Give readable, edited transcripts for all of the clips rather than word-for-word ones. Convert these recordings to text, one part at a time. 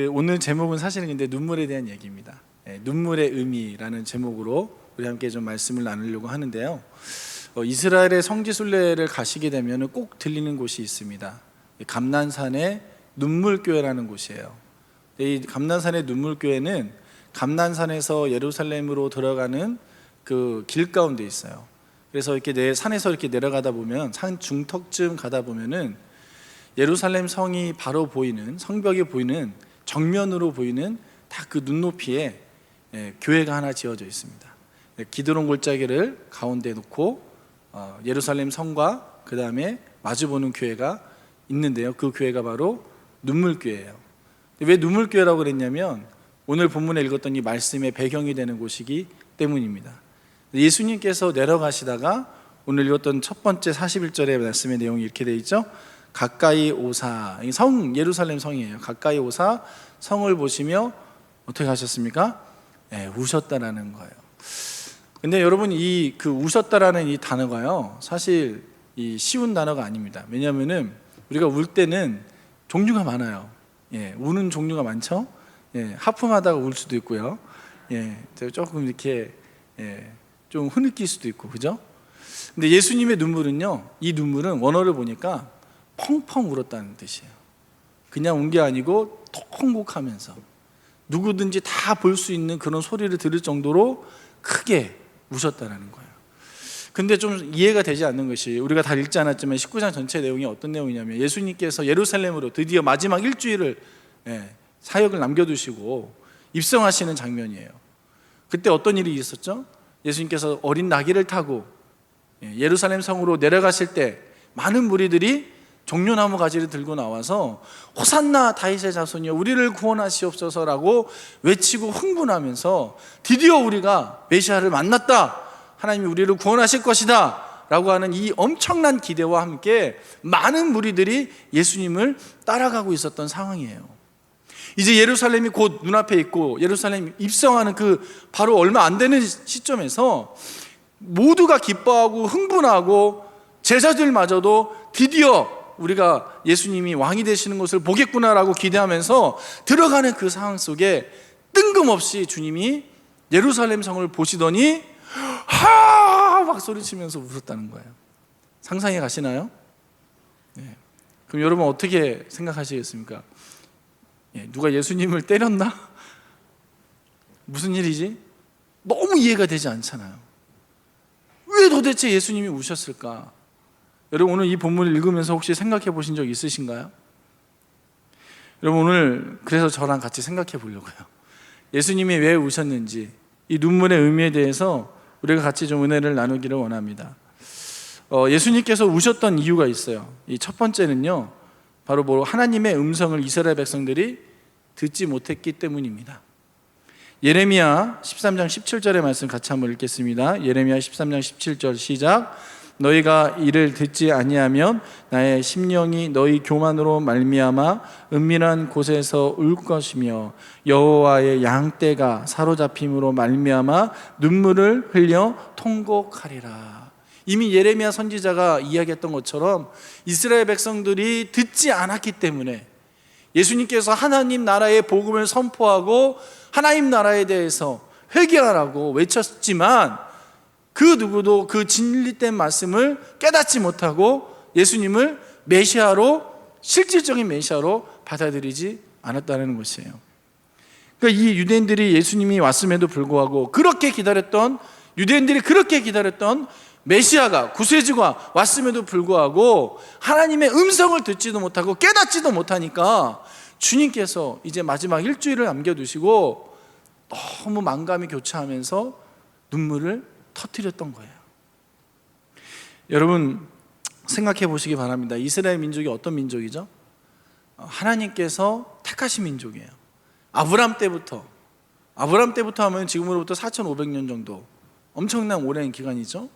오늘 제목은 사실은 근데 눈물에 대한 얘기입니다. 눈물의 의미라는 제목으로 우리 함께 좀 말씀을 나누려고 하는데요. 이스라엘의 성지 순례를 가시게 되면 꼭 들리는 곳이 있습니다. 감난산의 눈물교회라는 곳이에요. 이 감난산의 눈물교회는 감난산에서 예루살렘으로 들어가는 그 길 가운데 있어요. 그래서 이렇게 산에서 이렇게 내려가다 보면 산 중턱쯤 가다 보면은 예루살렘 성이 바로 보이는, 성벽이 보이는, 정면으로 보이는 딱 그 눈높이에 교회가 하나 지어져 있습니다. 기드론 골짜기를 가운데 놓고 예루살렘 성과 그 다음에 마주보는 교회가 있는데요. 그 교회가 바로 눈물교회예요. 왜 눈물교회라고 그랬냐면 오늘 본문에 읽었던 이 말씀의 배경이 되는 곳이기 때문입니다. 예수님께서 내려가시다가 오늘 읽었던 첫 번째 41절의 말씀의 내용이 이렇게 되어 있죠. 가까이 오사, 예루살렘 성이에요. 가까이 오사 성을 보시며 어떻게 하셨습니까? 우셨다라는 거예요. 근데 여러분 우셨다라는 이 단어가요, 사실 쉬운 단어가 아닙니다. 왜냐하면은 우리가 울 때는 종류가 많아요. 우는 종류가 많죠. 하품하다가 울 수도 있고요. 조금 이렇게 좀 흐느낄 수도 있고, 그죠? 근데 예수님의 눈물은요, 이 눈물은 원어를 보니까 펑펑 울었다는 뜻이에요. 그냥 운 게 아니고 통곡하면서 누구든지 다 볼 수 있는 그런 소리를 들을 정도로 크게 우셨다는 거예요. 근데 좀 이해가 되지 않는 것이, 우리가 다 읽지 않았지만 19장 전체 내용이 어떤 내용이냐면 예수님께서 예루살렘으로 드디어 마지막 일주일을 사역을 남겨두시고 입성하시는 장면이에요. 그때 어떤 일이 있었죠? 예수님께서 어린 나귀를 타고 예루살렘 성으로 내려가실 때 많은 무리들이 종려나무 가지를 들고 나와서 호산나 다윗의 자손이여 우리를 구원하시옵소서라고 외치고 흥분하면서 드디어 우리가 메시아를 만났다, 하나님이 우리를 구원하실 것이다 라고 하는 이 엄청난 기대와 함께 많은 무리들이 예수님을 따라가고 있었던 상황이에요. 이제 예루살렘이 곧 눈앞에 있고 예루살렘 입성하는 바로 얼마 안 되는 시점에서 모두가 기뻐하고 흥분하고 제자들마저도 드디어 우리가 예수님이 왕이 되시는 것을 보겠구나라고 기대하면서 들어가는 그 상황 속에 뜬금없이 주님이 예루살렘 성을 보시더니 막 소리치면서 웃었다는 거예요. 상상해 가시나요? 그럼 여러분 어떻게 생각하시겠습니까? 누가 예수님을 때렸나? 무슨 일이지? 너무 이해가 되지 않잖아요. 왜 도대체 예수님이 우셨을까? 여러분 오늘 이 본문을 읽으면서 혹시 생각해 보신 적 있으신가요? 여러분 오늘 그래서 저랑 같이 생각해 보려고요. 예수님이 왜 우셨는지, 이 눈물의 의미에 대해서 우리가 같이 좀 은혜를 나누기를 원합니다. 예수님께서 우셨던 이유가 있어요. 이 첫 번째는요, 바로 하나님의 음성을 이스라엘 백성들이 듣지 못했기 때문입니다. 예레미야 13장 17절의 말씀 같이 한번 읽겠습니다. 예레미야 13장 17절 시작. 너희가 이를 듣지 아니하면 나의 심령이 너희 교만으로 말미암아 은밀한 곳에서 울 것이며 여호와의 양떼가 사로잡힘으로 말미암아 눈물을 흘려 통곡하리라. 이미 예레미야 선지자가 이야기했던 것처럼 이스라엘 백성들이 듣지 않았기 때문에 예수님께서 하나님 나라의 복음을 선포하고 하나님 나라에 대해서 회개하라고 외쳤지만 그 누구도 그 진리된 말씀을 깨닫지 못하고 예수님을 메시아로, 실질적인 메시아로 받아들이지 않았다는 것이에요. 그러니까 이 유대인들이 예수님이 왔음에도 불구하고 유대인들이 그렇게 기다렸던 메시아가, 구세주가 왔음에도 불구하고 하나님의 음성을 듣지도 못하고 깨닫지도 못하니까 주님께서 이제 마지막 일주일을 남겨두시고 너무 만감이 교차하면서 눈물을 터뜨렸던 거예요. 여러분 생각해 보시기 바랍니다. 이스라엘 민족이 어떤 민족이죠? 하나님께서 택하신 민족이에요. 아브람 때부터 하면 지금으로부터 4,500년 정도, 엄청난 오랜 기간이죠.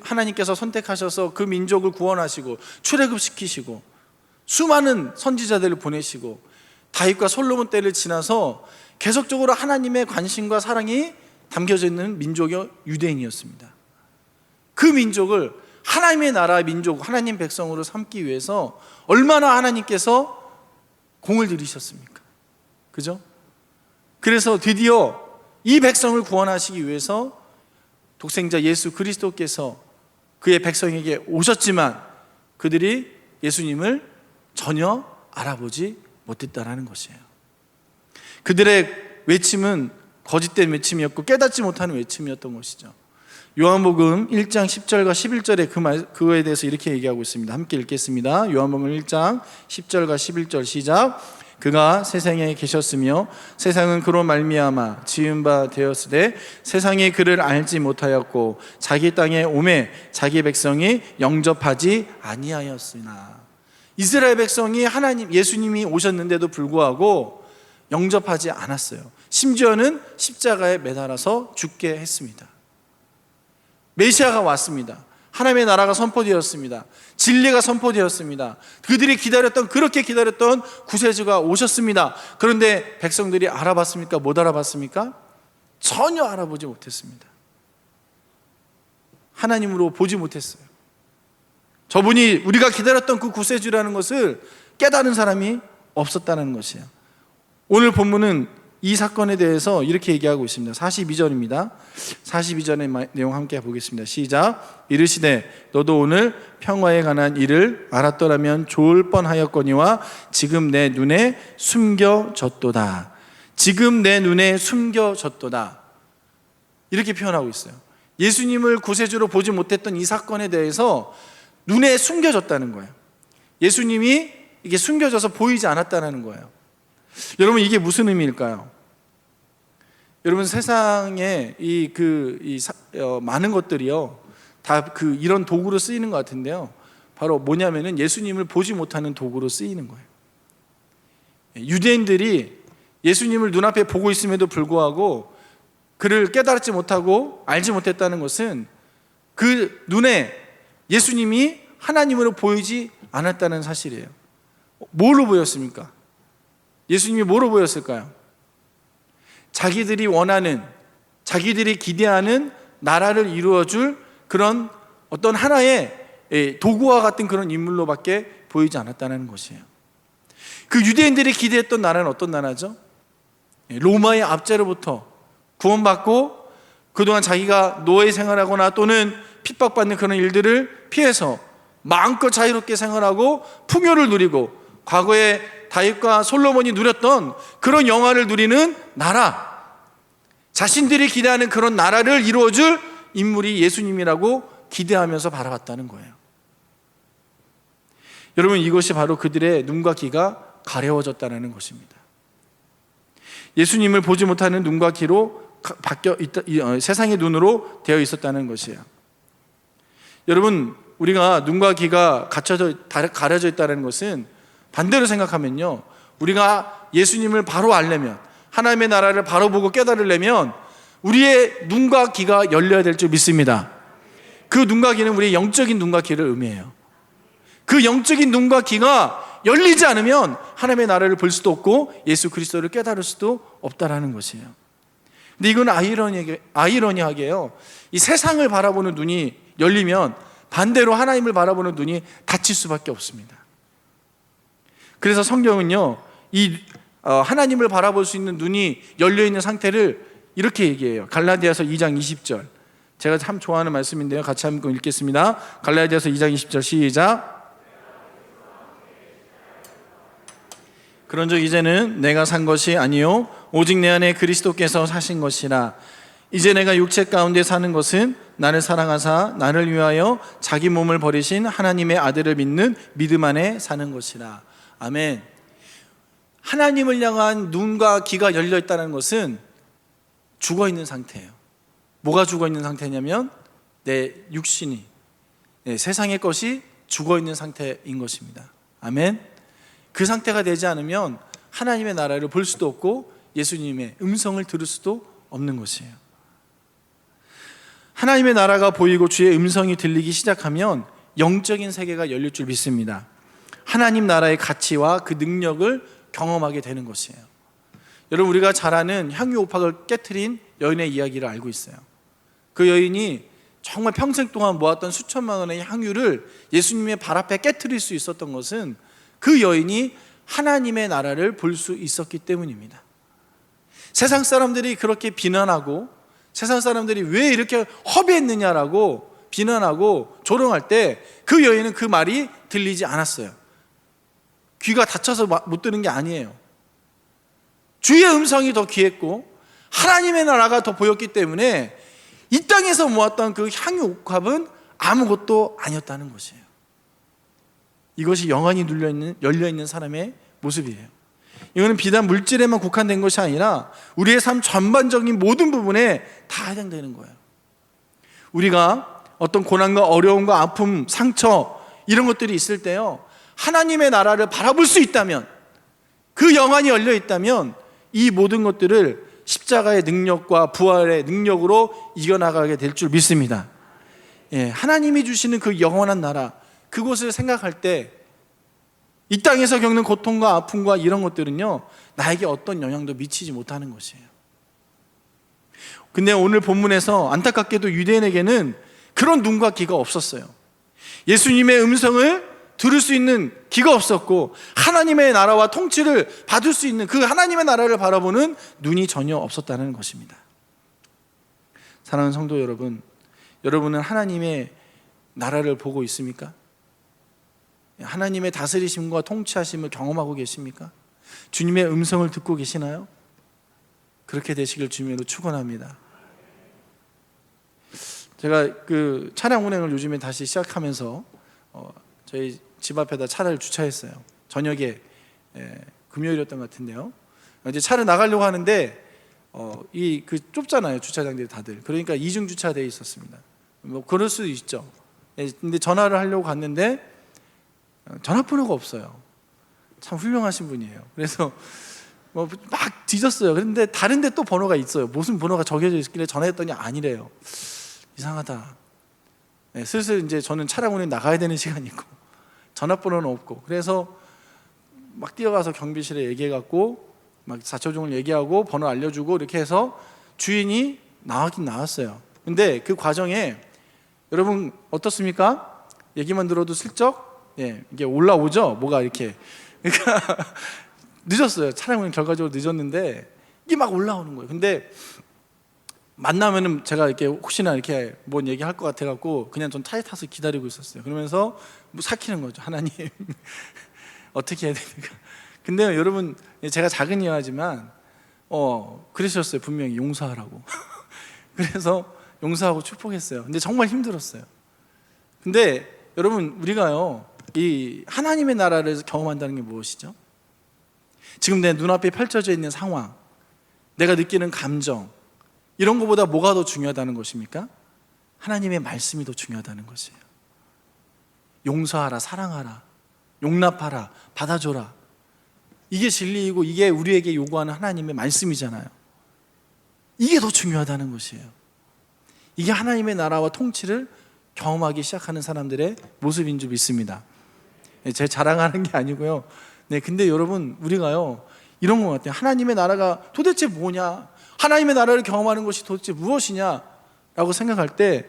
하나님께서 선택하셔서 그 민족을 구원하시고 출애굽시키시고 수많은 선지자들을 보내시고 다윗과 솔로몬 때를 지나서 계속적으로 하나님의 관심과 사랑이 담겨져 있는 민족이 유대인이었습니다. 그 민족을 하나님의 나라 민족, 하나님 백성으로 삼기 위해서 얼마나 하나님께서 공을 들이셨습니까? 그죠? 그래서 드디어 이 백성을 구원하시기 위해서 독생자 예수 그리스도께서 그의 백성에게 오셨지만 그들이 예수님을 전혀 알아보지 못했다라는 것이에요. 그들의 외침은 거짓된 외침이었고 깨닫지 못하는 외침이었던 것이죠. 요한복음 1장 10절과 11절에 그거에 대해서 이렇게 얘기하고 있습니다. 함께 읽겠습니다. 요한복음 1장 10절과 11절 시작. 그가 세상에 계셨으며 세상은 그로 말미암아 지은 바 되었으되 세상이 그를 알지 못하였고 자기 땅에 오매 자기 백성이 영접하지 아니하였으나. 이스라엘 백성이 하나님 예수님이 오셨는데도 불구하고 영접하지 않았어요. 심지어는 십자가에 매달아서 죽게 했습니다. 메시아가 왔습니다. 하나님의 나라가 선포되었습니다. 진리가 선포되었습니다. 그들이 그렇게 기다렸던 구세주가 오셨습니다. 그런데 백성들이 알아봤습니까? 못 알아봤습니까? 전혀 알아보지 못했습니다. 하나님으로 보지 못했어요. 저분이 우리가 기다렸던 그 구세주라는 것을 깨달은 사람이 없었다는 것이에요. 오늘 본문은 이 사건에 대해서 이렇게 얘기하고 있습니다. 42절입니다. 42절의 내용 함께 보겠습니다. 시작. 이르시되 너도 오늘 평화에 관한 일을 알았더라면 좋을 뻔하였거니와 지금 내 눈에 숨겨졌도다. 지금 내 눈에 숨겨졌도다. 이렇게 표현하고 있어요. 예수님을 구세주로 보지 못했던 이 사건에 대해서 눈에 숨겨졌다는 거예요. 예수님이 이게 숨겨져서 보이지 않았다는 거예요. 여러분, 이게 무슨 의미일까요? 여러분, 세상에 많은 것들이요 다 이런 도구로 쓰이는 것 같은데요, 바로 뭐냐면은 예수님을 보지 못하는 도구로 쓰이는 거예요. 유대인들이 예수님을 눈앞에 보고 있음에도 불구하고 그를 깨달지 못하고 알지 못했다는 것은 그 눈에 예수님이 하나님으로 보이지 않았다는 사실이에요. 뭐로 보였습니까? 예수님이 뭐로 보였을까요? 자기들이 원하는, 자기들이 기대하는 나라를 이루어줄 그런 어떤 하나의 도구와 같은 그런 인물로밖에 보이지 않았다는 것이에요. 그 유대인들이 기대했던 나라는 어떤 나라죠? 로마의 압제로부터 구원받고 그동안 자기가 노예 생활하거나 또는 핍박받는 그런 일들을 피해서 마음껏 자유롭게 생활하고 풍요를 누리고 과거에 다윗과 솔로몬이 누렸던 그런 영화를 누리는 나라, 자신들이 기대하는 그런 나라를 이루어줄 인물이 예수님이라고 기대하면서 바라봤다는 거예요. 여러분, 이것이 바로 그들의 눈과 귀가 가려워졌다는 것입니다. 예수님을 보지 못하는 눈과 귀로 세상의 눈으로 되어 있었다는 것이에요. 여러분, 우리가 눈과 귀가 가려져 있다는 것은 반대로 생각하면요, 우리가 예수님을 바로 알려면, 하나님의 나라를 바로 보고 깨달으려면 우리의 눈과 귀가 열려야 될 줄 믿습니다. 그 눈과 귀는 우리의 영적인 눈과 귀를 의미해요. 그 영적인 눈과 귀가 열리지 않으면 하나님의 나라를 볼 수도 없고 예수 그리스도를 깨달을 수도 없다라는 것이에요. 근데 이건 아이러니하게요, 이 세상을 바라보는 눈이 열리면 반대로 하나님을 바라보는 눈이 닫힐 수밖에 없습니다. 그래서 성경은요, 이 하나님을 바라볼 수 있는 눈이 열려있는 상태를 이렇게 얘기해요. 갈라디아서 2장 20절, 제가 참 좋아하는 말씀인데요, 같이 한번 읽겠습니다. 갈라디아서 2장 20절 시작. 그런즉 이제는 내가 산 것이 아니요 오직 내 안에 그리스도께서 사신 것이라. 이제 내가 육체 가운데 사는 것은 나를 사랑하사 나를 위하여 자기 몸을 버리신 하나님의 아들을 믿는 믿음 안에 사는 것이라. 아멘. 하나님을 향한 눈과 귀가 열려 있다는 것은 죽어 있는 상태예요. 뭐가 죽어 있는 상태냐면 내 육신이, 세상의 것이 죽어 있는 상태인 것입니다. 아멘. 그 상태가 되지 않으면 하나님의 나라를 볼 수도 없고 예수님의 음성을 들을 수도 없는 것이에요. 하나님의 나라가 보이고 주의 음성이 들리기 시작하면 영적인 세계가 열릴 줄 믿습니다. 하나님 나라의 가치와 그 능력을 경험하게 되는 것이에요. 여러분, 우리가 잘 아는 향유 옥합을 깨트린 여인의 이야기를 알고 있어요. 그 여인이 정말 평생 동안 모았던 수천만 원의 향유를 예수님의 발 앞에 깨트릴 수 있었던 것은 그 여인이 하나님의 나라를 볼 수 있었기 때문입니다. 세상 사람들이 그렇게 비난하고 세상 사람들이 왜 이렇게 허비했느냐라고 비난하고 조롱할 때 그 여인은 그 말이 들리지 않았어요. 귀가 닫혀서 못 듣는 게 아니에요. 주의 음성이 더 귀했고 하나님의 나라가 더 보였기 때문에 이 땅에서 모았던 그 향유 옥합은 아무것도 아니었다는 것이에요. 이것이 영안이 열려있는 사람의 모습이에요. 이거는 비단 물질에만 국한된 것이 아니라 우리의 삶 전반적인 모든 부분에 다 해당되는 거예요. 우리가 어떤 고난과 어려움과 아픔, 상처 이런 것들이 있을 때요, 하나님의 나라를 바라볼 수 있다면, 그 영안이 열려 있다면 이 모든 것들을 십자가의 능력과 부활의 능력으로 이겨나가게 될 줄 믿습니다. 하나님이 주시는 그 영원한 나라, 그곳을 생각할 때 이 땅에서 겪는 고통과 아픔과 이런 것들은요, 나에게 어떤 영향도 미치지 못하는 것이에요. 근데 오늘 본문에서 안타깝게도 유대인에게는 그런 눈과 귀가 없었어요. 예수님의 음성을 들을 수 있는 귀가 없었고 하나님의 나라와 통치를 받을 수 있는 그 하나님의 나라를 바라보는 눈이 전혀 없었다는 것입니다. 사랑하는 성도 여러분, 여러분은 하나님의 나라를 보고 있습니까? 하나님의 다스리심과 통치하심을 경험하고 계십니까? 주님의 음성을 듣고 계시나요? 그렇게 되시길 주님으로 축원합니다. 제가 그 차량 운행을 요즘에 다시 시작하면서 저희 집 앞에다 차를 주차했어요. 저녁에 금요일이었던 것 같은데요. 이제 차를 나가려고 하는데 이 그 좁잖아요, 주차장들이 다들. 그러니까 이중 주차되어 있었습니다. 뭐 그럴 수도 있죠. 근데 전화를 하려고 갔는데 전화번호가 없어요. 참 훌륭하신 분이에요. 그래서 뭐 막 뒤졌어요. 그런데 다른 데 또 번호가 있어요. 무슨 번호가 적혀져 있길래 전화했더니 아니래요. 이상하다. 슬슬 이제 저는 차량 운행 나가야 되는 시간이고 전화번호는 없고, 그래서 막 뛰어가서 경비실에 얘기해갖고 막 자초종을 얘기하고 번호 알려주고 이렇게 해서 주인이 나가긴 나왔어요. 근데 그 과정에 여러분 어떻습니까? 얘기만 들어도 슬쩍 이게 올라오죠? 뭐가 이렇게. 그러니까 늦었어요. 차량 운행 결과적으로 늦었는데 이게 막 올라오는 거예요. 근데 만나면은 제가 이렇게 혹시나 이렇게 뭔 얘기 할 것 같아갖고 그냥 전 차에 타서 기다리고 있었어요. 그러면서 뭐 삭히는 거죠. 하나님 어떻게 해야 됩니까? 근데 여러분, 제가 작은 이야기지만 그러셨어요. 분명히 용서하라고. 그래서 용서하고 축복했어요. 근데 정말 힘들었어요. 근데 여러분, 우리가요, 이 하나님의 나라를 경험한다는 게 무엇이죠? 지금 내 눈앞에 펼쳐져 있는 상황, 내가 느끼는 감정, 이런 것보다 뭐가 더 중요하다는 것입니까? 하나님의 말씀이 더 중요하다는 것이에요. 용서하라, 사랑하라, 용납하라, 받아줘라. 이게 진리이고 이게 우리에게 요구하는 하나님의 말씀이잖아요. 이게 더 중요하다는 것이에요. 이게 하나님의 나라와 통치를 경험하기 시작하는 사람들의 모습인 줄 믿습니다. 제 자랑하는 게 아니고요. 근데 여러분, 우리가요, 이런 것 같아요. 하나님의 나라가 도대체 뭐냐? 하나님의 나라를 경험하는 것이 도대체 무엇이냐라고 생각할 때,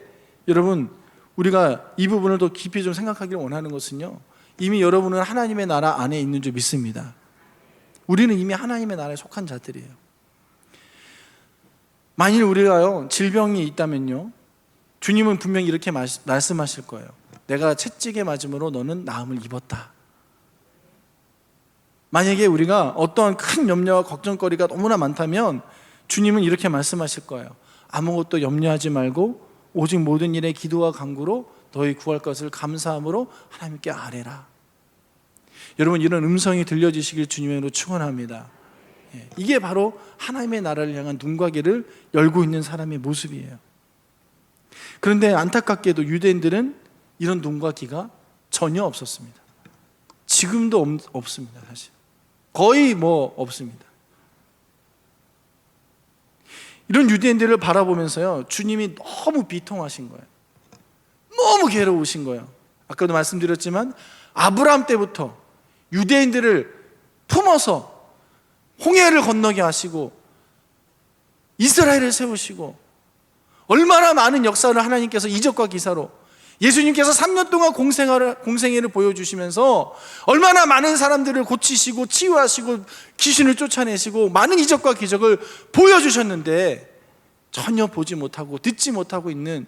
여러분, 우리가 이 부분을 더 깊이 좀 생각하기를 원하는 것은요, 이미 여러분은 하나님의 나라 안에 있는 줄 믿습니다. 우리는 이미 하나님의 나라에 속한 자들이에요. 만일 우리가요, 질병이 있다면요, 주님은 분명히 이렇게 말씀하실 거예요. 내가 채찍에 맞음으로 너는 나음을 입었다. 만약에 우리가 어떠한 큰 염려와 걱정거리가 너무나 많다면 주님은 이렇게 말씀하실 거예요. 아무것도 염려하지 말고 오직 모든 일에 기도와 간구로 너희 구할 것을 감사함으로 하나님께 아뢰라. 여러분, 이런 음성이 들려지시길 주님으로 축원합니다. 이게 바로 하나님의 나라를 향한 눈과 귀를 열고 있는 사람의 모습이에요. 그런데 안타깝게도 유대인들은 이런 눈과 귀가 전혀 없었습니다. 지금도 없습니다. 사실 거의 없습니다. 이런 유대인들을 바라보면서요, 주님이 너무 비통하신 거예요. 너무 괴로우신 거예요. 아까도 말씀드렸지만 아브라함 때부터 유대인들을 품어서 홍해를 건너게 하시고 이스라엘을 세우시고 얼마나 많은 역사를 하나님께서 이적과 기사로 예수님께서 3년 동안 공생애를 보여주시면서 얼마나 많은 사람들을 고치시고 치유하시고 귀신을 쫓아내시고 많은 이적과 기적을 보여주셨는데 전혀 보지 못하고 듣지 못하고 있는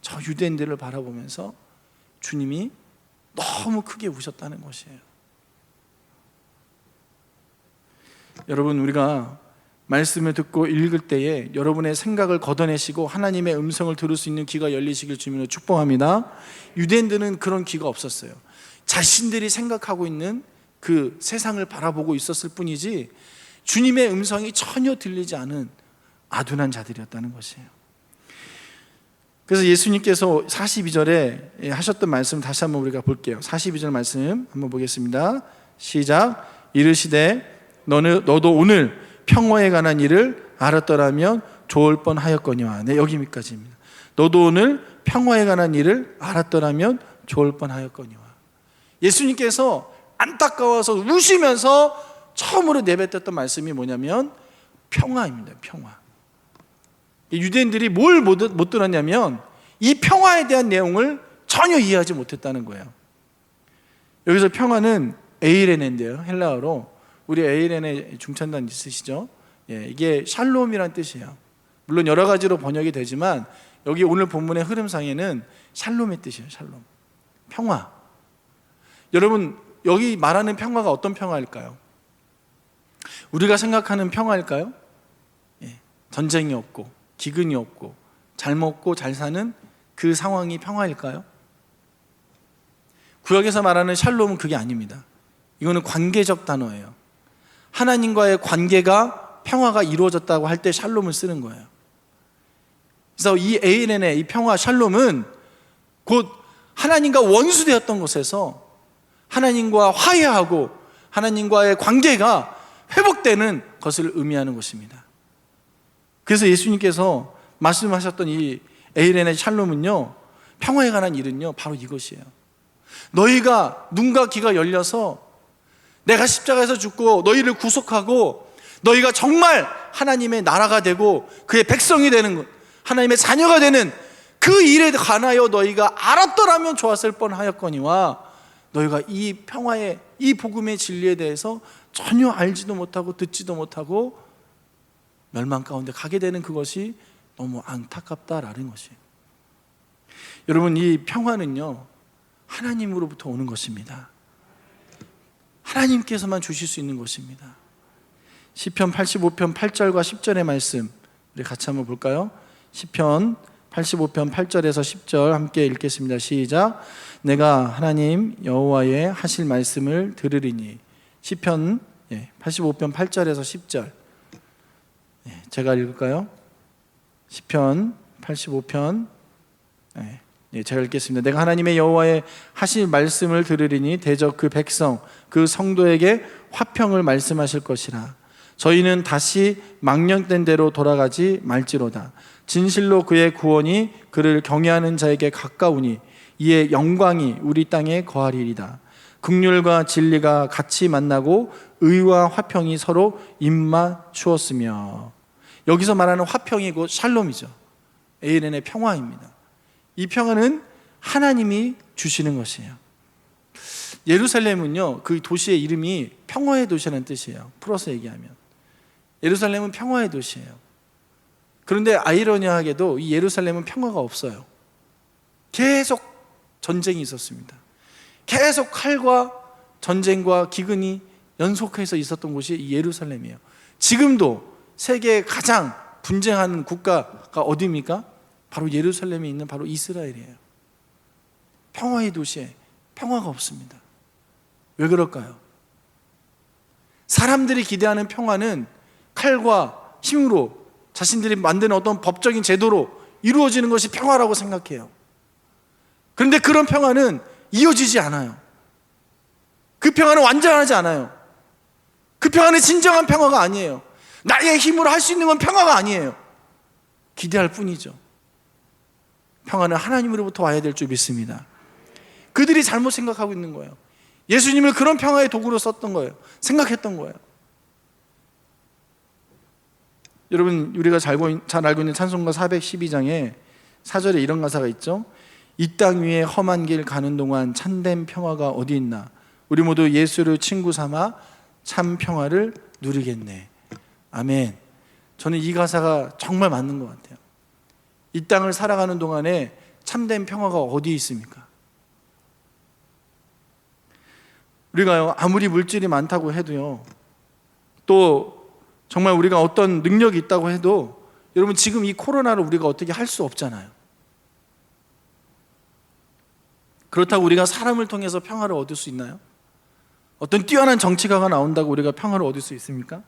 저 유대인들을 바라보면서 주님이 너무 크게 우셨다는 것이에요. 여러분, 우리가 말씀을 듣고 읽을 때에 여러분의 생각을 걷어내시고 하나님의 음성을 들을 수 있는 귀가 열리시길 주님으로 축복합니다. 유대인들은 그런 귀가 없었어요. 자신들이 생각하고 있는 그 세상을 바라보고 있었을 뿐이지 주님의 음성이 전혀 들리지 않은 아둔한 자들이었다는 것이에요. 그래서 예수님께서 42절에 하셨던 말씀 다시 한번 우리가 볼게요. 42절 말씀 한번 보겠습니다. 시작. 이르시되 너도 오늘 평화에 관한 일을 알았더라면 좋을 뻔하였거니와. 네, 여기까지입니다. 너도 오늘 평화에 관한 일을 알았더라면 좋을 뻔하였거니와. 예수님께서 안타까워서 우시면서 처음으로 내뱉었던 말씀이 뭐냐면 평화입니다. 평화. 유대인들이 뭘 못 들었냐면 이 평화에 대한 내용을 전혀 이해하지 못했다는 거예요. 여기서 평화는 에이레네인데요, 헬라어로. 우리 에이레네 중찬단 있으시죠? 예, 이게 샬롬이란 뜻이에요. 물론 여러 가지로 번역이 되지만 여기 오늘 본문의 흐름상에는 샬롬의 뜻이에요. 샬롬, 평화. 여러분, 여기 말하는 평화가 어떤 평화일까요? 우리가 생각하는 평화일까요? 예, 전쟁이 없고 기근이 없고 잘 먹고 잘 사는 그 상황이 평화일까요? 구약에서 말하는 샬롬은 그게 아닙니다. 이거는 관계적 단어예요. 하나님과의 관계가 평화가 이루어졌다고 할 때 샬롬을 쓰는 거예요. 그래서 이 에이렌의 이 평화 샬롬은 곧 하나님과 원수되었던 곳에서 하나님과 화해하고 하나님과의 관계가 회복되는 것을 의미하는 것입니다. 그래서 예수님께서 말씀하셨던 이 에이렌의 샬롬은요, 평화에 관한 일은요 바로 이것이에요. 너희가 눈과 귀가 열려서 내가 십자가에서 죽고 너희를 구속하고 너희가 정말 하나님의 나라가 되고 그의 백성이 되는 것, 하나님의 자녀가 되는 그 일에 관하여 너희가 알았더라면 좋았을 뻔하였거니와, 너희가 이 평화의 이 복음의 진리에 대해서 전혀 알지도 못하고 듣지도 못하고 멸망 가운데 가게 되는 그것이 너무 안타깝다라는 것이에요. 여러분, 이 평화는요 하나님으로부터 오는 것입니다. 하나님께서만 주실 수 있는 것입니다. 시편 85편 8절과 10절의 말씀 우리 같이 한번 볼까요? 시편 85편 8절에서 10절 함께 읽겠습니다. 시작. 내가 하나님 여호와의 하실 말씀을 들으리니. 시편 85편 8절에서 10절 제가 읽을까요? 시편 85편 제가 읽겠습니다. 내가 하나님의 여호와의 하실 말씀을 들으리니 대적 그 백성 그 성도에게 화평을 말씀하실 것이라. 저희는 다시 망령된 대로 돌아가지 말지로다. 진실로 그의 구원이 그를 경외하는 자에게 가까우니 이의 영광이 우리 땅에 거하리이다. 긍휼과 진리가 같이 만나고 의와 화평이 서로 입맞추었으며. 여기서 말하는 화평이 곧 샬롬이죠. 에이렌의 평화입니다. 이 평화는 하나님이 주시는 것이에요. 예루살렘은요 그 도시의 이름이 평화의 도시라는 뜻이에요. 풀어서 얘기하면 예루살렘은 평화의 도시예요. 그런데 아이러니하게도 이 예루살렘은 평화가 없어요. 계속 전쟁이 있었습니다. 계속 칼과 전쟁과 기근이 연속해서 있었던 곳이 이 예루살렘이에요. 지금도 세계의 가장 분쟁하는 국가가 어디입니까? 바로 예루살렘에 있는 바로 이스라엘이에요. 평화의 도시에 평화가 없습니다. 왜 그럴까요? 사람들이 기대하는 평화는 칼과 힘으로 자신들이 만드는 어떤 법적인 제도로 이루어지는 것이 평화라고 생각해요. 그런데 그런 평화는 이어지지 않아요. 그 평화는 완전하지 않아요. 그 평화는 진정한 평화가 아니에요. 나의 힘으로 할 수 있는 건 평화가 아니에요. 기대할 뿐이죠. 평화는 하나님으로부터 와야 될 줄 믿습니다. 그들이 잘못 생각하고 있는 거예요. 예수님을 그런 평화의 도구로 썼던 거예요. 생각했던 거예요. 여러분, 우리가 잘 알고 있는 찬송가 412장에 4절에 이런 가사가 있죠. 이 땅 위에 험한 길 가는 동안 참된 평화가 어디 있나? 우리 모두 예수를 친구 삼아 참 평화를 누리겠네. 아멘. 저는 이 가사가 정말 맞는 것 같아요. 이 땅을 살아가는 동안에 참된 평화가 어디 있습니까? 우리가요, 아무리 물질이 많다고 해도요, 또 정말 우리가 어떤 능력이 있다고 해도 여러분, 지금 이 코로나를 우리가 어떻게 할 수 없잖아요. 그렇다고 우리가 사람을 통해서 평화를 얻을 수 있나요? 어떤 뛰어난 정치가가 나온다고 우리가 평화를 얻을 수 있습니까?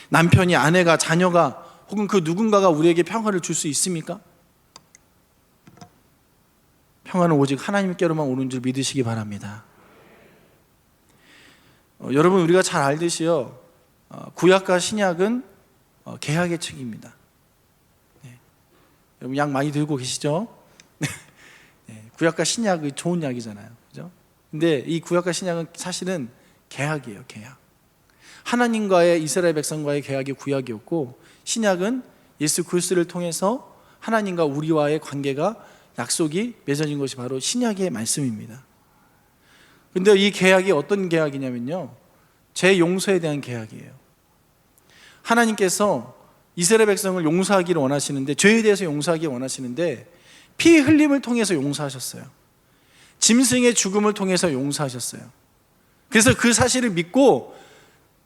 남편이, 아내가, 자녀가 혹은 그 누군가가 우리에게 평화를 줄 수 있습니까? 평화는 오직 하나님께로만 오는 줄 믿으시기 바랍니다. 여러분, 우리가 잘 알듯이요, 구약과 신약은 개혁의 책입니다. 네. 여러분, 약 많이 들고 계시죠? 네. 구약과 신약이 좋은 약이잖아요, 그죠? 근데 이 구약과 신약은 사실은 개혁이에요, 개혁. 하나님과의, 이스라엘 백성과의 개혁이 구약이었고, 신약은 예수 그리스도를 통해서 하나님과 우리와의 관계가, 약속이 맺어진 것이 바로 신약의 말씀입니다. 근데 이 계약이 어떤 계약이냐면요, 죄 용서에 대한 계약이에요. 하나님께서 이스라엘 백성을 용서하기를 원하시는데, 죄에 대해서 용서하기 원하시는데 피 흘림을 통해서 용서하셨어요. 짐승의 죽음을 통해서 용서하셨어요. 그래서 그 사실을 믿고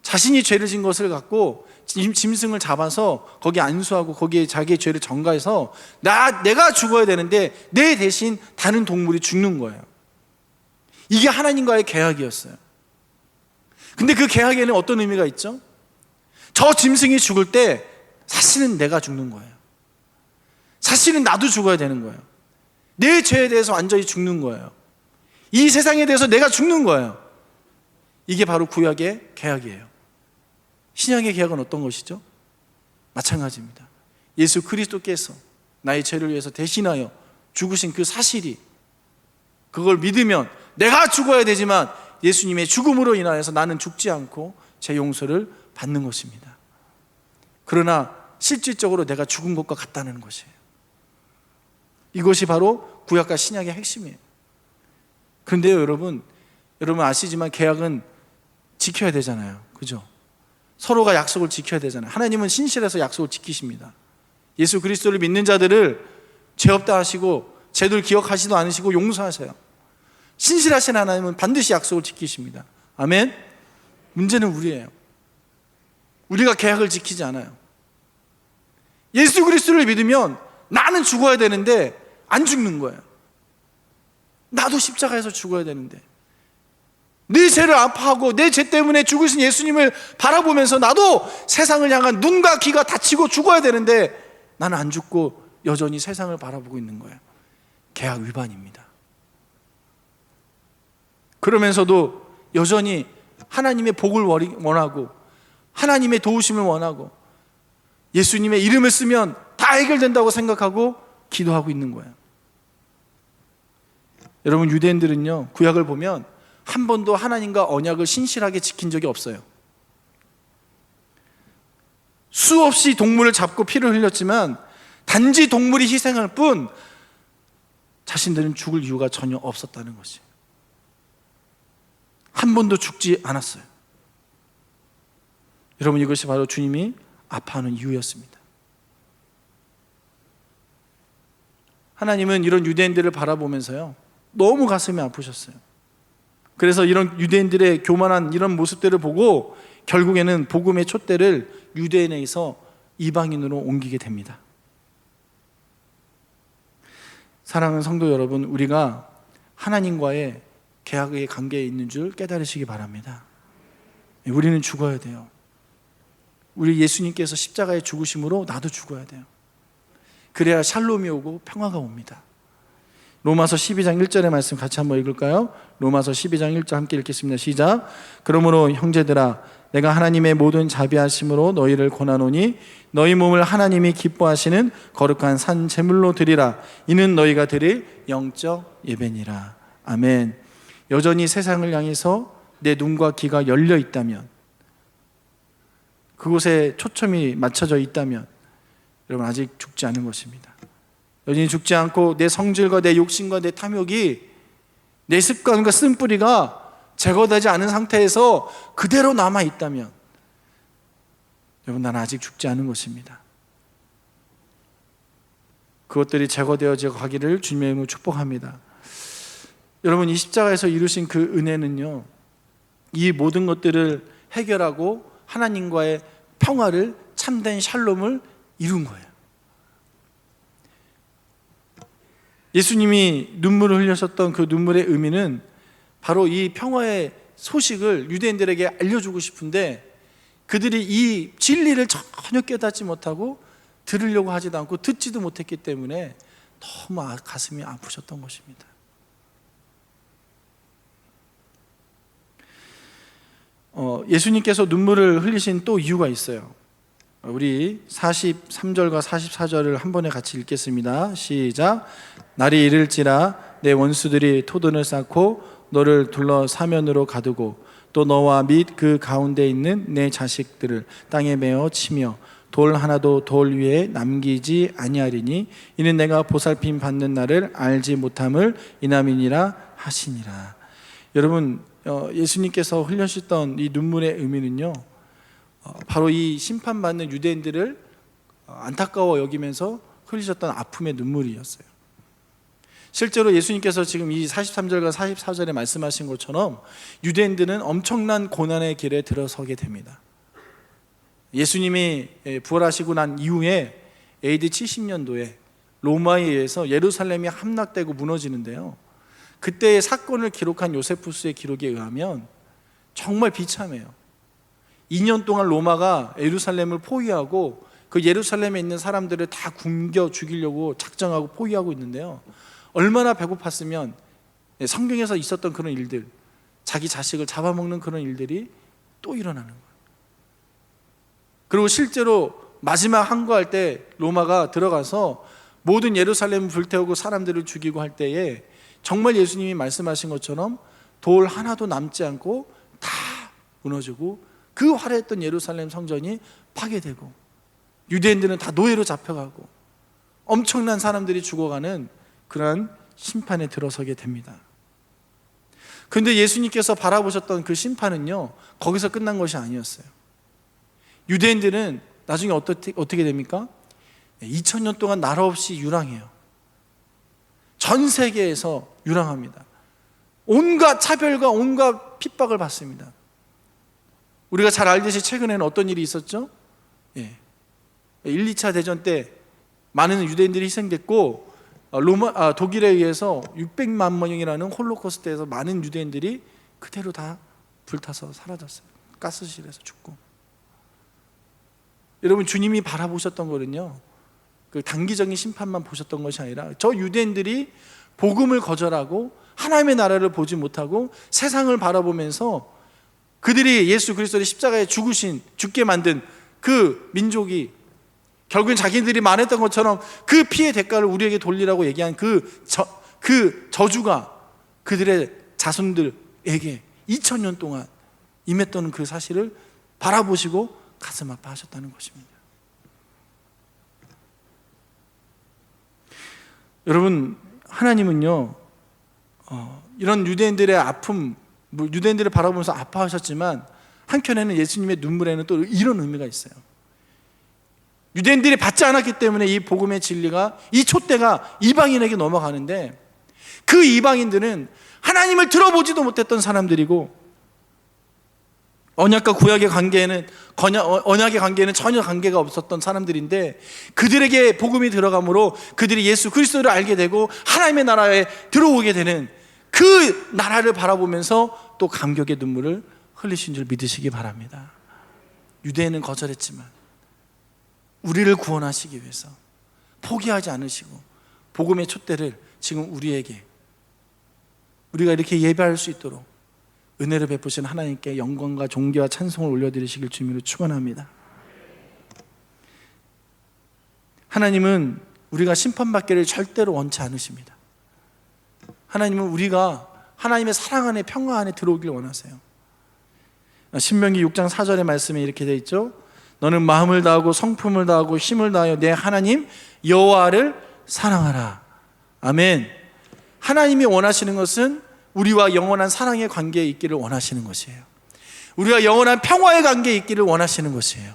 자신이 죄를 진 것을 갖고 짐승을 잡아서 거기 안수하고 거기에 자기의 죄를 전가해서 내가 죽어야 되는데 내 대신 다른 동물이 죽는 거예요. 이게 하나님과의 계약이었어요. 근데 그 계약에는 어떤 의미가 있죠? 저 짐승이 죽을 때 사실은 내가 죽는 거예요. 사실은 나도 죽어야 되는 거예요. 내 죄에 대해서 완전히 죽는 거예요. 이 세상에 대해서 내가 죽는 거예요. 이게 바로 구약의 계약이에요. 신약의 계약은 어떤 것이죠? 마찬가지입니다. 예수 그리스도께서 나의 죄를 위해서 대신하여 죽으신 그 사실이, 그걸 믿으면 내가 죽어야 되지만 예수님의 죽음으로 인하여서 나는 죽지 않고 제 용서를 받는 것입니다. 그러나 실질적으로 내가 죽은 것과 같다는 것이에요. 이것이 바로 구약과 신약의 핵심이에요. 그런데요, 여러분 아시지만 계약은 지켜야 되잖아요, 그죠? 서로가 약속을 지켜야 되잖아요. 하나님은 신실해서 약속을 지키십니다. 예수 그리스도를 믿는 자들을 죄 없다 하시고 죄를 기억하지도 않으시고 용서하세요. 신실하신 하나님은 반드시 약속을 지키십니다. 아멘. 문제는 우리예요. 우리가 계약을 지키지 않아요. 예수 그리스도를 믿으면 나는 죽어야 되는데 안 죽는 거예요. 나도 십자가에서 죽어야 되는데, 내 죄를 아파하고 내 죄 때문에 죽으신 예수님을 바라보면서 나도 세상을 향한 눈과 귀가 닫히고 죽어야 되는데 나는 안 죽고 여전히 세상을 바라보고 있는 거예요. 계약 위반입니다. 그러면서도 여전히 하나님의 복을 원하고 하나님의 도우심을 원하고 예수님의 이름을 쓰면 다 해결된다고 생각하고 기도하고 있는 거예요. 여러분, 유대인들은요, 구약을 보면 한 번도 하나님과 언약을 신실하게 지킨 적이 없어요. 수없이 동물을 잡고 피를 흘렸지만 단지 동물이 희생할 뿐 자신들은 죽을 이유가 전혀 없었다는 것이에요. 한 번도 죽지 않았어요. 여러분, 이것이 바로 주님이 아파하는 이유였습니다. 하나님은 이런 유대인들을 바라보면서요, 너무 가슴이 아프셨어요. 그래서 이런 유대인들의 교만한 이런 모습들을 보고 결국에는 복음의 촛대를 유대인에서 이방인으로 옮기게 됩니다. 사랑하는 성도 여러분, 우리가 하나님과의 계약의 관계에 있는 줄 깨달으시기 바랍니다. 우리는 죽어야 돼요. 우리 예수님께서 십자가에 죽으심으로 나도 죽어야 돼요. 그래야 샬롬이 오고 평화가 옵니다. 로마서 12장 1절의 말씀 같이 한번 읽을까요? 로마서 12장 1절 함께 읽겠습니다. 시작. 그러므로 형제들아, 내가 하나님의 모든 자비하심으로 너희를 권하노니 너희 몸을 하나님이 기뻐하시는 거룩한 산 제물로 드리라. 이는 너희가 드릴 영적 예배니라. 아멘. 여전히 세상을 향해서 내 눈과 귀가 열려 있다면, 그곳에 초점이 맞춰져 있다면 여러분, 아직 죽지 않은 것입니다. 여전히 죽지 않고 내 성질과 내 욕심과 내 탐욕이, 내 습관과 쓴뿌리가 제거되지 않은 상태에서 그대로 남아있다면 여러분, 나는 아직 죽지 않은 것입니다. 그것들이 제거되어져 가기를 주님의 이름으로 축복합니다. 여러분, 이 십자가에서 이루신 그 은혜는요, 이 모든 것들을 해결하고 하나님과의 평화를, 참된 샬롬을 이룬 거예요. 예수님이 눈물을 흘렸었던 그 눈물의 의미는 바로 이 평화의 소식을 유대인들에게 알려주고 싶은데 그들이 이 진리를 전혀 깨닫지 못하고 들으려고 하지도 않고 듣지도 못했기 때문에 너무 가슴이 아프셨던 것입니다. 예수님께서 눈물을 흘리신 또 이유가 있어요. 우리 43절과 44절을 한 번에 같이 읽겠습니다. 시작. 날이 이를지라 내 원수들이 토둔을 쌓고 너를 둘러 사면으로 가두고 또 너와 및 그 가운데 있는 내 자식들을 땅에 메어 치며 돌 하나도 돌 위에 남기지 아니하리니 이는 내가 보살핌 받는 날을 알지 못함을 인함이니라 하시니라. 여러분, 예수님께서 흘리셨던 이 눈물의 의미는요, 바로 이 심판받는 유대인들을 안타까워 여기면서 흘리셨던 아픔의 눈물이었어요. 실제로 예수님께서 지금 이 43절과 44절에 말씀하신 것처럼 유대인들은 엄청난 고난의 길에 들어서게 됩니다. 예수님이 부활하시고 난 이후에 AD 70년도에 로마에 의해서 예루살렘이 함락되고 무너지는데요, 그때의 사건을 기록한 요세푸스의 기록에 의하면 정말 비참해요. 2년 동안 로마가 예루살렘을 포위하고 그 예루살렘에 있는 사람들을 다 굶겨 죽이려고 작정하고 포위하고 있는데요, 얼마나 배고팠으면 성경에서 있었던 그런 일들, 자기 자식을 잡아먹는 그런 일들이 또 일어나는 거예요. 그리고 실제로 마지막 항거할 때 로마가 들어가서 모든 예루살렘을 불태우고 사람들을 죽이고 할 때에 정말 예수님이 말씀하신 것처럼 돌 하나도 남지 않고 다 무너지고 그 화려했던 예루살렘 성전이 파괴되고 유대인들은 다 노예로 잡혀가고 엄청난 사람들이 죽어가는 그러한 심판에 들어서게 됩니다. 그런데 예수님께서 바라보셨던 그 심판은요, 거기서 끝난 것이 아니었어요. 유대인들은 나중에 어떻게 됩니까? 2000년 동안 나라 없이 유랑해요. 전 세계에서 유랑합니다. 온갖 차별과 온갖 핍박을 받습니다. 우리가 잘 알듯이 최근에는 어떤 일이 있었죠? 1, 2차 대전 때 많은 유대인들이 희생됐고 독일에 의해서 600만 명이라는 홀로코스트에서 많은 유대인들이 그대로 다 불타서 사라졌어요. 가스실에서 죽고. 여러분, 주님이 바라보셨던 거는요, 그 단기적인 심판만 보셨던 것이 아니라 저 유대인들이 복음을 거절하고 하나님의 나라를 보지 못하고 세상을 바라보면서 그들이 예수 그리스도의 십자가에 죽게 만든 그 민족이 결국엔 자기들이 말했던 것처럼 그 피의 대가를 우리에게 돌리라고 얘기한 그 저주가 그들의 자손들에게 2000년 동안 임했던 그 사실을 바라보시고 가슴 아파하셨다는 것입니다. 여러분, 하나님은요, 이런 유대인들의 아픔, 유대인들을 바라보면서 아파하셨지만 한켠에는 예수님의 눈물에는 또 이런 의미가 있어요. 유대인들이 받지 않았기 때문에 이 복음의 진리가, 이 촛대가 이방인에게 넘어가는데 그 이방인들은 하나님을 들어보지도 못했던 사람들이고 언약과 구약의 관계에는 전혀 관계가 없었던 사람들인데 그들에게 복음이 들어감으로 그들이 예수 그리스도를 알게 되고 하나님의 나라에 들어오게 되는 그 나라를 바라보면서 또 감격의 눈물을 흘리신 줄 믿으시기 바랍니다. 유대인은 거절했지만 우리를 구원하시기 위해서 포기하지 않으시고 복음의 촛대를 지금 우리가 이렇게 예배할 수 있도록 은혜를 베푸신 하나님께 영광과 존귀와 찬송을 올려드리시길 주님으로 축원합니다. 하나님은 우리가 심판받기를 절대로 원치 않으십니다. 하나님은 우리가 하나님의 사랑 안에 평화 안에 들어오길 원하세요. 신명기 6장 4절의 말씀에 이렇게 되어 있죠. 너는 마음을 다하고 성품을 다하고 힘을 다하여 내 하나님 여호와를 사랑하라. 아멘. 하나님이 원하시는 것은 우리와 영원한 사랑의 관계에 있기를 원하시는 것이에요. 우리와 영원한 평화의 관계에 있기를 원하시는 것이에요.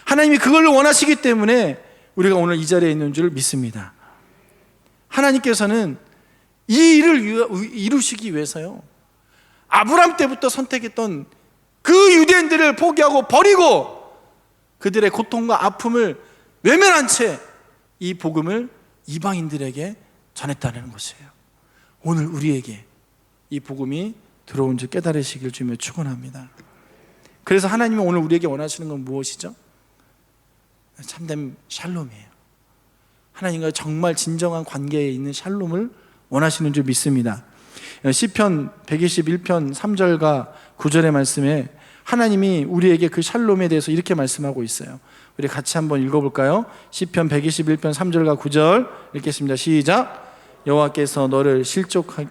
하나님이 그걸 원하시기 때문에 우리가 오늘 이 자리에 있는 줄 믿습니다. 하나님께서는 이 일을 이루시기 위해서요, 아브람 때부터 선택했던 그 유대인들을 포기하고 버리고 그들의 고통과 아픔을 외면한 채 이 복음을 이방인들에게 전했다는 것이에요. 오늘 우리에게 이 복음이 들어온 줄 깨달으시길 주며 축원합니다. 그래서 하나님이 오늘 우리에게 원하시는 건 무엇이죠? 참된 샬롬이에요. 하나님과 정말 진정한 관계에 있는 샬롬을 원하시는 줄 믿습니다. 시편 121편 3절과 9절의 말씀에 하나님이 우리에게 그 샬롬에 대해서 이렇게 말씀하고 있어요. 우리 같이 한번 읽어볼까요? 시편 121편 3절과 9절 읽겠습니다. 시작. 여호와께서 너를 실족하게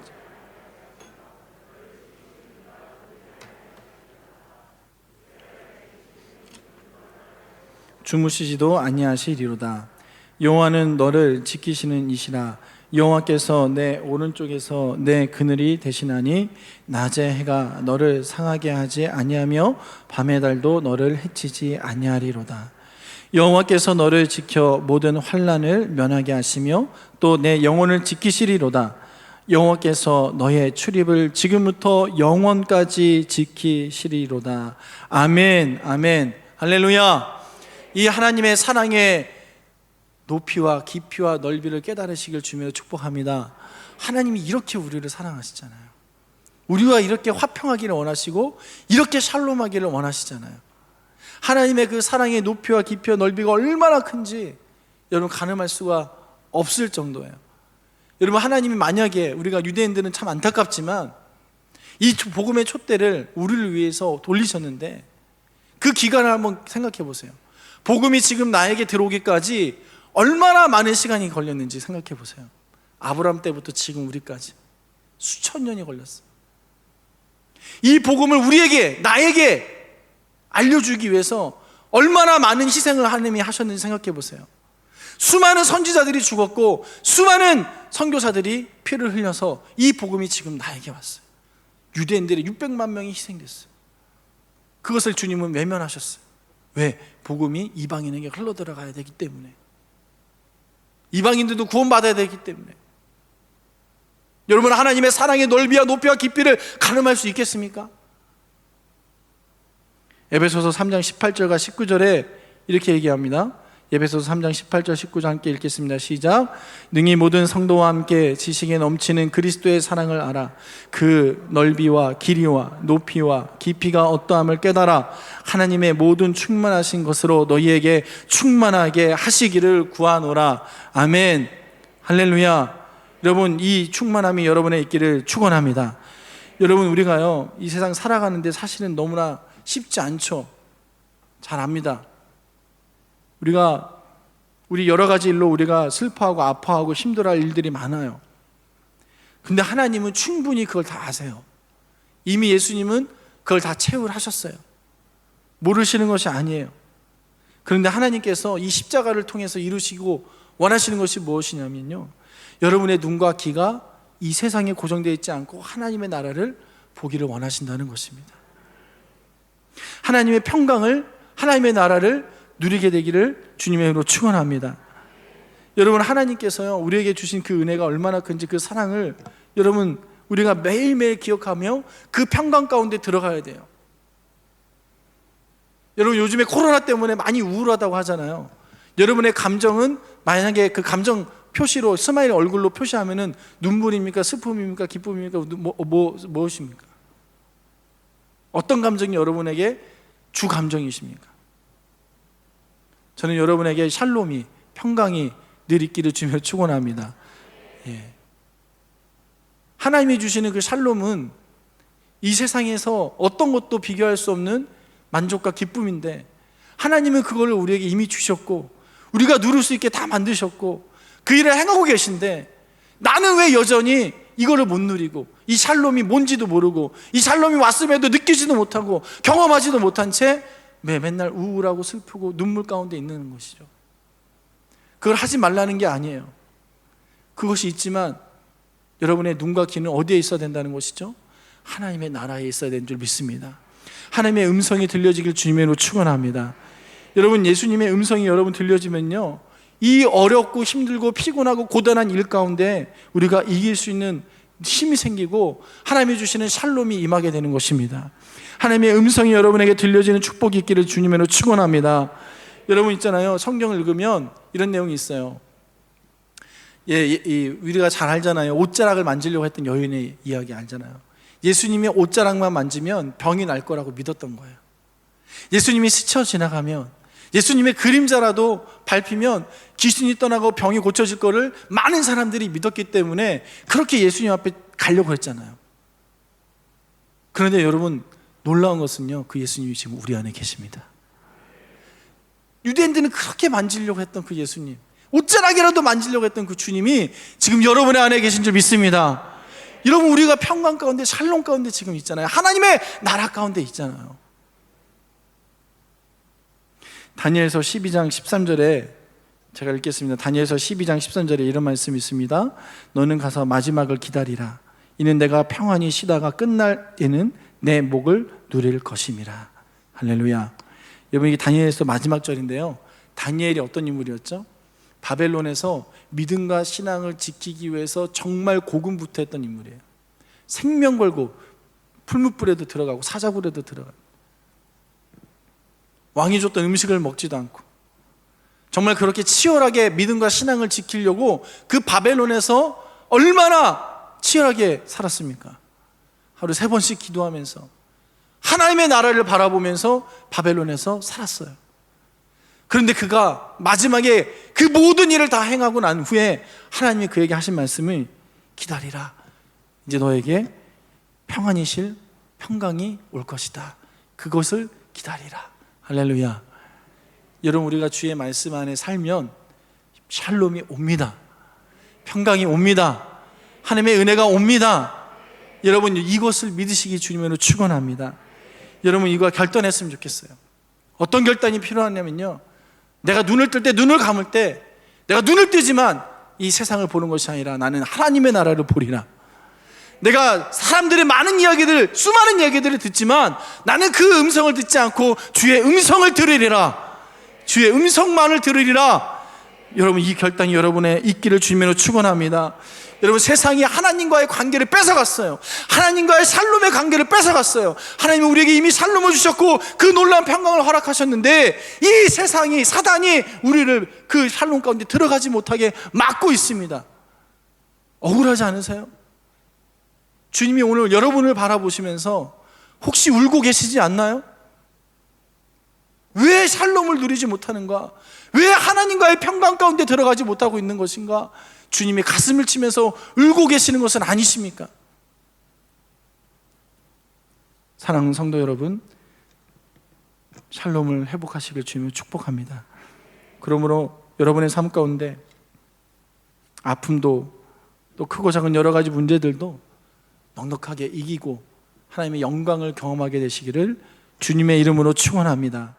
주무시지도 아니하시리로다. 여호와는 너를 지키시는 이시라. 여호와께서 내 오른쪽에서 내 그늘이 되시나니 낮에 해가 너를 상하게 하지 아니하며 밤의 달도 너를 해치지 아니하리로다. 여호와께서 너를 지켜 모든 환난을 면하게 하시며 또 내 영혼을 지키시리로다. 여호와께서 너의 출입을 지금부터 영원까지 지키시리로다. 아멘. 아멘. 할렐루야. 이 하나님의 사랑의 높이와 깊이와 넓이를 깨달으시길 주며 축복합니다. 하나님이 이렇게 우리를 사랑하시잖아요. 우리와 이렇게 화평하기를 원하시고 이렇게 샬롬하기를 원하시잖아요. 하나님의 그 사랑의 높이와 깊이와 넓이가 얼마나 큰지 여러분 가늠할 수가 없을 정도예요. 여러분, 하나님이 만약에, 우리가 유대인들은 참 안타깝지만 이 복음의 촛대를 우리를 위해서 돌리셨는데 그 기간을 한번 생각해 보세요. 복음이 지금 나에게 들어오기까지 얼마나 많은 시간이 걸렸는지 생각해 보세요. 아브라함 때부터 지금 우리까지 수천 년이 걸렸어요. 이 복음을 우리에게, 나에게 알려주기 위해서 얼마나 많은 희생을 하나님이 하셨는지 생각해 보세요. 수많은 선지자들이 죽었고 수많은 선교사들이 피를 흘려서 이 복음이 지금 나에게 왔어요. 유대인들의 600만 명이 희생됐어요. 그것을 주님은 외면하셨어요. 왜? 복음이 이방인에게 흘러들어가야 되기 때문에, 이방인들도 구원받아야 되기 때문에. 여러분, 하나님의 사랑의 넓이와 높이와 깊이를 가늠할 수 있겠습니까? 에베소서 3장 18절과 19절에 이렇게 얘기합니다. 에베소서 3장 18절 19절 함께 읽겠습니다. 시작. 능히 모든 성도와 함께 지식에 넘치는 그리스도의 사랑을 알아 그 넓이와 길이와 높이와 깊이가 어떠함을 깨달아 하나님의 모든 충만하신 것으로 너희에게 충만하게 하시기를 구하노라. 아멘. 할렐루야. 여러분, 이 충만함이 여러분의 있기를 축원합니다. 여러분, 우리가요 이 세상 살아가는데 사실은 너무나 쉽지 않죠. 잘 압니다. 우리 여러 가지 일로 우리가 슬퍼하고 아파하고 힘들어할 일들이 많아요. 근데 하나님은 충분히 그걸 다 아세요. 이미 예수님은 그걸 다 체험을 하셨어요. 모르시는 것이 아니에요. 그런데 하나님께서 이 십자가를 통해서 이루시고 원하시는 것이 무엇이냐면요, 여러분의 눈과 귀가 이 세상에 고정되어 있지 않고 하나님의 나라를 보기를 원하신다는 것입니다. 하나님의 평강을, 하나님의 나라를 누리게 되기를 주님의 이름으로 축원합니다. 여러분, 하나님께서요 우리에게 주신 그 은혜가 얼마나 큰지, 그 사랑을 여러분 우리가 매일매일 기억하며 그 평강 가운데 들어가야 돼요. 여러분, 요즘에 코로나 때문에 많이 우울하다고 하잖아요. 여러분의 감정은 만약에 그 감정 표시로 스마일 얼굴로 표시하면은 눈물입니까? 슬픔입니까? 기쁨입니까? 무엇입니까? 어떤 감정이 여러분에게 주 감정이십니까? 저는 여러분에게 샬롬이, 평강이 늘 있기를 주며 축원합니다. 예. 하나님이 주시는 그 샬롬은 이 세상에서 어떤 것도 비교할 수 없는 만족과 기쁨인데, 하나님은 그걸 우리에게 이미 주셨고 우리가 누릴 수 있게 다 만드셨고 그 일을 행하고 계신데, 나는 왜 여전히 이거를 못 누리고 이 샬롬이 뭔지도 모르고 이 샬롬이 왔음에도 느끼지도 못하고 경험하지도 못한 채 맨날 우울하고 슬프고 눈물 가운데 있는 것이죠. 그걸 하지 말라는 게 아니에요. 그것이 있지만 여러분의 눈과 귀는 어디에 있어야 된다는 것이죠? 하나님의 나라에 있어야 되는 줄 믿습니다. 하나님의 음성이 들려지길 주님의 이름으로 축원합니다. 여러분, 예수님의 음성이 여러분 들려지면요, 이 어렵고 힘들고 피곤하고 고단한 일 가운데 우리가 이길 수 있는 힘이 생기고 하나님이 주시는 샬롬이 임하게 되는 것입니다. 하나님의 음성이 여러분에게 들려지는 축복이 있기를 주님의 이름으로 축원합니다. 여러분 있잖아요, 성경을 읽으면 이런 내용이 있어요. 우리가 잘 알잖아요. 옷자락을 만지려고 했던 여인의 이야기 알잖아요. 예수님의 옷자락만 만지면 병이 날 거라고 믿었던 거예요. 예수님이 스쳐 지나가면, 예수님의 그림자라도 밟히면 귀신이 떠나고 병이 고쳐질 거를 많은 사람들이 믿었기 때문에 그렇게 예수님 앞에 가려고 했잖아요. 그런데 여러분, 놀라운 것은요, 그 예수님이 지금 우리 안에 계십니다. 유대인들은 그렇게 만지려고 했던 그 예수님, 옷자락이라도 만지려고 했던 그 주님이 지금 여러분의 안에 계신 줄 믿습니다. 여러분, 우리가 평강 가운데, 샬롬 가운데 지금 있잖아요. 하나님의 나라 가운데 있잖아요. 다니엘서 12장 13절에 제가 읽겠습니다. 다니엘서 12장 13절에 이런 말씀이 있습니다. 너는 가서 마지막을 기다리라. 이는 내가 평안히 쉬다가 끝날 때는 내 목을 누릴 것임이라. 할렐루야. 여러분, 이게 다니엘서 마지막 절인데요, 다니엘이 어떤 인물이었죠? 바벨론에서 믿음과 신앙을 지키기 위해서 정말 고군분투했던 인물이에요. 생명 걸고 풀무불에도 들어가고 사자굴에도 들어가고, 왕이 줬던 음식을 먹지도 않고 정말 그렇게 치열하게 믿음과 신앙을 지키려고 그 바벨론에서 얼마나 치열하게 살았습니까? 하루 3번씩 기도하면서 하나님의 나라를 바라보면서 바벨론에서 살았어요. 그런데 그가 마지막에 그 모든 일을 다 행하고 난 후에 하나님이 그에게 하신 말씀을, 기다리라. 이제 너에게 평안이 실 평강이 올 것이다. 그것을 기다리라. 할렐루야. 여러분, 우리가 주의 말씀 안에 살면 샬롬이 옵니다. 평강이 옵니다. 하나님의 은혜가 옵니다. 여러분, 이것을 믿으시기 주님으로 축원합니다. 여러분, 이거 결단했으면 좋겠어요. 어떤 결단이 필요하냐면요, 내가 눈을 뜰 때, 눈을 감을 때, 내가 눈을 뜨지만 이 세상을 보는 것이 아니라 나는 하나님의 나라를 보리라. 내가 사람들의 많은 이야기들, 수많은 이야기들을 듣지만 나는 그 음성을 듣지 않고 주의 음성을 들으리라. 주의 음성만을 들으리라. 여러분, 이 결단이 여러분의 있기를 주님으로 축원합니다. 여러분, 세상이 하나님과의 관계를 뺏어갔어요. 하나님과의 샬롬의 관계를 뺏어갔어요. 하나님은 우리에게 이미 샬롬을 주셨고 그 놀라운 평강을 허락하셨는데, 이 세상이, 사단이 우리를 그 샬롬 가운데 들어가지 못하게 막고 있습니다. 억울하지 않으세요? 주님이 오늘 여러분을 바라보시면서 혹시 울고 계시지 않나요? 왜 샬롬을 누리지 못하는가? 왜 하나님과의 평강 가운데 들어가지 못하고 있는 것인가? 주님이 가슴을 치면서 울고 계시는 것은 아니십니까? 사랑하는 성도 여러분, 샬롬을 회복하시길 주님을 축복합니다. 그러므로 여러분의 삶 가운데 아픔도, 또 크고 작은 여러 가지 문제들도 넉넉하게 이기고 하나님의 영광을 경험하게 되시기를 주님의 이름으로 축원합니다.